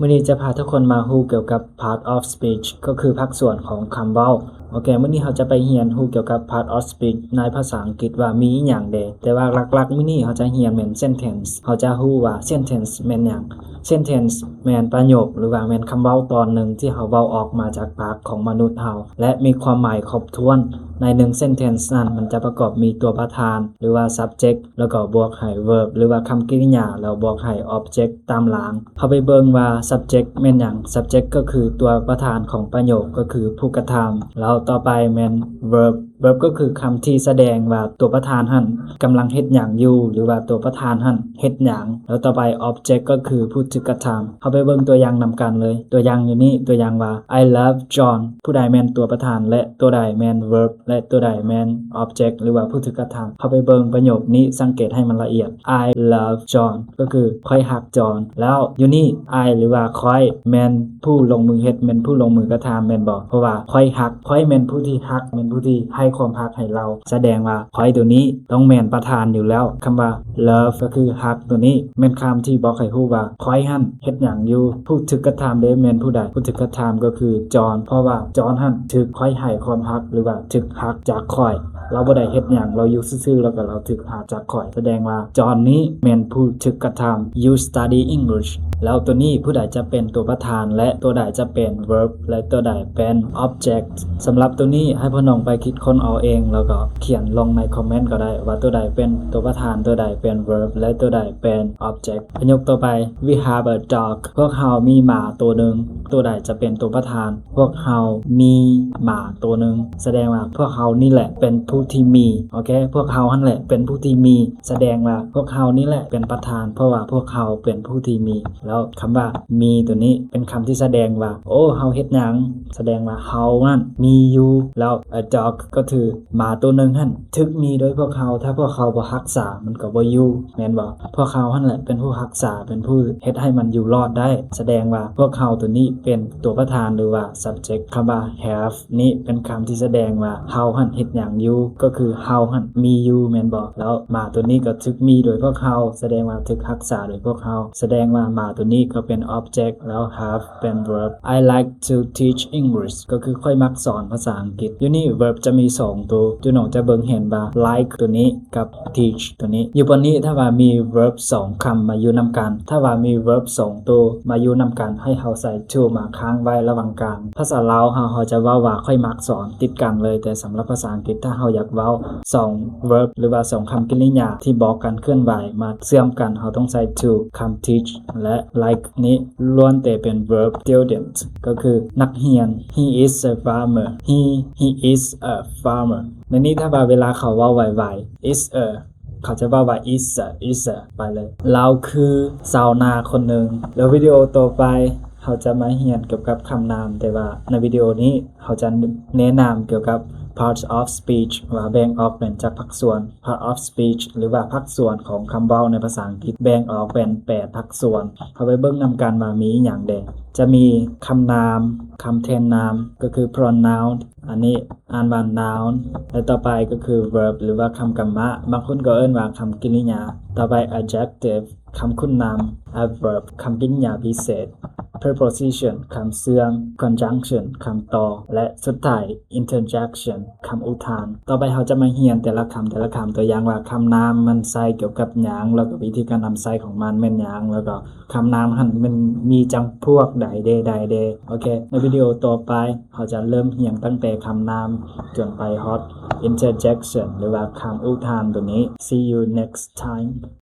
มื้อนี้จะพาทุกคนมาฮู้เกี่ยวกับ part of speech ก็คือภาคส่วนของคำเว้าโอเคมื้อนี้เราจะไปเรียนฮู้เกี่ยวกับ part of speech ในภาษาอังกฤษว่ามีอิหยังแดแต่ว่าหลักๆมื้อนี้เราจะเรียนแม่น sentence เราจะฮู้ว่า sentence แม่นหยัง sentence แม่นประโยคหรือว่าแม่นคำเว้าตอนหนึ่งที่เราเว้าออกมาจากปากของมนุษย์เราและมีความหมายครบถ้วนใน1 sentence นั้นมันจะประกอบมีตัวประธานหรือว่า subject แล้วก็บวกให้ verb หรือว่าคำกริยาแล้วบวกให้ object ตามหลังเฮาไปเบิ่งว่า subject แม่นหยัง subject ก็คือตัวประธานของประโยคก็คือผู้กระทำแล้วต่อไปแม่น verb ก็คือคำที่แสดงว่าตัวประธานหั่นกำลังเฮ็ดหยังอยู่หรือว่าตัวประธานหั่นเฮ็ดหยังแล้วต่อไป object ก็คือผู้ถูกกระทำเฮาไปเบิ่งตัวอย่างนำกันเลยตัวอย่างอยู่นี้ตัวอย่างว่า I love John ผู้ใดแม่นตัวประธานและตัวใดแม่น verb และตัวใดแม่น object หรือว่าผู้ถูกกระทำเฮาไปเบิ่งประโยคนี้สังเกตให้มันละเอียด I love John ก็คือข้อยฮัก John แล้วอยู่นี่ I หรือว่าข้อยแม่นผู้ลงมือเฮ็ดแม่นผู้ลงมือกระทำแม่นบ่เพราะว่าข้อยฮักข้อยแม่นผู้ที่ฮักแม่นผู้ที่ให้ความฮักให้เราแสดงว่าข้อยตัวนี้ต้องแม่นประธานอยู่แล้วคำว่า love ก็คือฮักตัวนี้แม่นคำที่บอกให้ฮู้ว่าข้อยหั่นเฮ็ดหยังอยู่ผู้ถูกกระทำได้แม่นผู้ใดผู้ถูกกระทำก็คือ John เพราะว่า John หั่นถูกข้อยให้ความฮักหรือว่าถูกฮักจากข้อยเราบ่ได้เฮ็ดหยังเราอยู่ซื่อๆแล้วก็เราถูกฮักจากข้อยแสดงว่า John นี้แม่นผู้ถูกกระทำ You study English แล้วตัวนี้ผู้ใดจะเป็นตัวประธานและตัวใดจะเป็น verb และตัวใดเป็น object สำหรับตัวนี้ให้พ่อน้องไปคิดค้นเอาเองแล้วก็เขียนลงในคอมเมนต์ก็ได้ว่าตัวใดเป็นตัวประธานตัวใดเป็น verb และตัวใดเป็น object ประโยคต่อไป We have a dog พวกเรามีหมาตัวนึงตัวใดจะเป็นตัวประธานพวกเรามีหมาตัวนึงแสดงว่าพวกเรานี่แหละเป็นผู้ที่มีโอเคพวกเราหั่นแหละเป็นผู้ที่มีแสดงว่าพวกเรานี่แหละเป็นประธานเพราะว่าพวกเราเป็นผู้ที่มีแล้วคำว่ามีตัวนี้เป็นคำที่แสดงว่าโอ้เฮาเฮ็ดหยังแสดงว่าเฮานั่นมีอยู่แล้ว a dog ก็คือหมาตัวนึงหั่นถึกมีโดยพวกเราถ้าพวกเขาบ่รักษามันก็บ่อยู่แม่นบ่พวกเขาหั่นแหละเป็นผู้รักษาเป็นผู้เฮ็ดให้มันอยู่รอดได้แสดงว่าพวกเขาตัวนี้เป็นตัวประธานหรือว่า subject คำว่า have นี้เป็นคำที่แสดงว่าเฮาหั่นเฮ็ดหยังอยู่ก็คือเฮาหั่นมีอยู่แม่นบ่แล้วหมาตัวนี้ก็ถึกมีโดยพวกเขาแสดงว่าถึกรักษาโดยพวกเขาแสดงว่าหมาตัวนี้ก็เป็น object แล้ว have เป็น verb I like to teach English ก็คือค่อยมักสอนภาษาอังกฤษอยู่นี่ verb จะมี2ตัวจุน้องจะเบิ่งเห็นว่า like ตัวนี้กับ teach ตัวนี้อยู่บนนี้ถ้าว่ามี verb 2คำมาอยู่นำกันถ้าว่ามี verb 2ตัวมาอยู่นำกันให้เฮาใส่ to มาค้างไว้ระหว่างกลางภาษาลาวเฮาจะเว้าว่าค่อยมักสอนติดกันเลยแต่สำหรับภาษาอังกฤษถ้าเฮาอยากเว้า2 verb หรือว่า2คำกริยาที่บอกกันเคลื่อนไหวมาเชื่อมกันเฮาต้องใส่ to คำ teach และ like นี้ล้วนแต่เป็น verb student ก็คือนักเรียน he is a farmer he is a farmer ในนี้ถ้าว่าเวลาเขาเว้าไวๆ is a เขาจะเว้าว่า is a ไปเลยเราคือชาวนาคนหนึ่งแล้ววิดีโอต่อไปเขาจะมาเรียนเกี่ยวกับคำนามแต่ว่าในวิดีโอนี้เขาจะแนะนำเกี่ยวกับ parts of speech ว่าแบ่งออกเป็นจากภาคส่วน part of speech หรือว่าภาคส่วนของคำเว้าในภาษาอังกฤษแบ่งออกเป็น8ภาคส่วนเขาไปเบิ่งนำกันว่ามีหยังแดจะมีคำนามคำแทนนามก็คือ pronoun อันนี้อ่านว่า noun และต่อไปก็คือ verb หรือว่าคำกรรมะบางคนก็เอิ้นว่าคำกริยาต่อไป adjective คำคุณนาม adverb คำกริยาพิเศษ preposition คำเสื่อม conjunction คำต่อและสุดท้าย interjection คำอุทานต่อไปเราจะมาเรียนแต่ละคำตัวอย่างว่าคำนามมันใส่เกี่ยวกับหยังแล้วก็วิธีการนำใช้ของมันแม่นหยังแล้วก็คำนามหั่นมันมีจำพวกใดเดโอเคในวิดีโอต่อไปเราจะเริ่มเรียนตั้งแต่คำนามจนไปฮอด interjection หรือว่าคำอุทานตัวนี้ see you next time